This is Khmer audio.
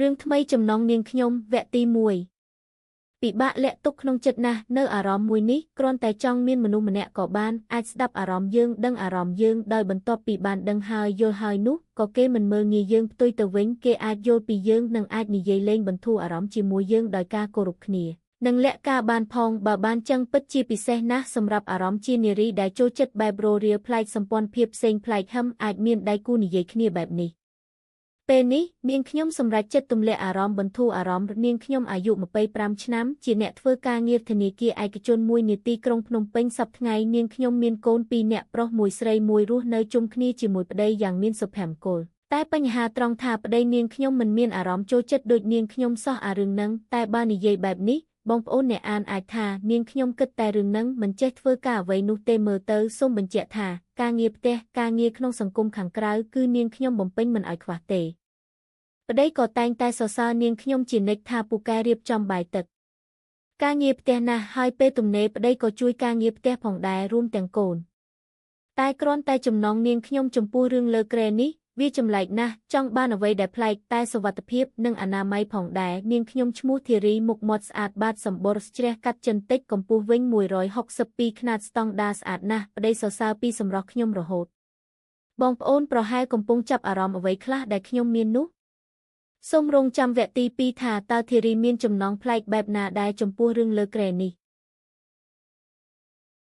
រឿងថ្មីចំណងនាងខ្ញុំវគ្គទី1ពិបាកលាក់ទុកក្នុងចិត្តណាស់នៅអារម្មណ៍មួយនេះគ្រាន់តែចង់មានមនុស្សម្នាក់ក៏បានអាចស្ដាប់អារម្មណ៍យើងដឹងអារម្មណ៍យើងដោយបន្ទាប់ពីបានដឹងហើយយល់ហើយនោះក៏គេមិនមើលងាយយើងផ្ទុយទៅវិញគេអាចយល់ពីយើងនិងអាចនិយាយលេងបន្ធូរអារម្មណ៍ជាមួយយើងដោយការគោរពគ្នានិងលាក់ការបានផងបើបានចឹងពិតជាពិសេសណាស់សម្រាប់អារម្មណ៍ជានារីដែលចូលចិត្តបែបរោរៀលប្លែកសម្ព័ន្ធភាពផ្សេងប្លែកអាចមានដៃគូនិយាយគ្នាបែបនេះពេលនេះនាងខ្ញុំសម្រេចចិត្តទម្លាក់អារម្មណ៍បន្ធូរអារម្មណ៍នាងខ្ញុំអាយុ25ឆ្នាំជាអ្នកធ្វើការងារធនាគារឯកជនមួយនាទីក្រុងភ្នំពេញសប្តាហ៍ថ្ងៃនាងខ្ញុំមានកូន2នាក់ប្រុសមួយស្រីមួយរស់នៅជុំគ្នាជាមួយប្តីយ៉ាងមានសុភមង្គលតែបញ្ហាត្រង់ថាប្តីនាងខ្ញុំមិនមានអារម្មណ៍ចូលចិត្តដូចនាងខ្ញុំសោះអារឿងហ្នឹងតែបើនិយាយបែបនេះបងប្អូនអ្នកអានអាចថានាងខ្ញុំគិតតែរឿងហ្នឹងមិនចេះធ្វើការអ្វីនោះទេមើលទៅសូមបញ្ជាក់ថាការងារផ្ទះការងារក្នុងសង្គមខាងក្រៅគឺនាងខ្ញុំបំពេញមិនឲ្យខ្វះទេប្តីក៏តែងតែសរសើរនាងខ្ញុំជានិច្ចថាពូកែរៀបចំបាយទឹកការងារផ្ទះណាស់ហើយពេលទំនេរប្តីក៏ជួយការងារផ្ទះផងដែររួមទាំងកូនតែគ្រាន់តែចំណងនាងខ្ញុំចំពោះរឿងលើក្រែនេះវាចម្លែកណាស់ចង់បានអ្វីដែលប្លែកតែសុវត្ថិភាពនិងអនាម័យផងដែរនាងខ្ញុំឈ្មោះធីរីមុខមាត់ស្អាតបាតសម្បុរជ្រះកាត់ចិនតិចកម្ពស់វិញ162ខ្នាតស្តង់ដារស្អាតណាស់ប្តីសរសើរពីសម្រស់ខ្ញុំរហូតបងប្អូនប្រហែលកំពុងចាប់អារម្មណ៍អ្វីខ្លះដែលខ្ញុំមាននោះសូមរងចាំវគ្គទី2ថាតើធីរីមានចំណងប្លែកបែបណាដែរចំពោះរឿងលើក្រែនេះ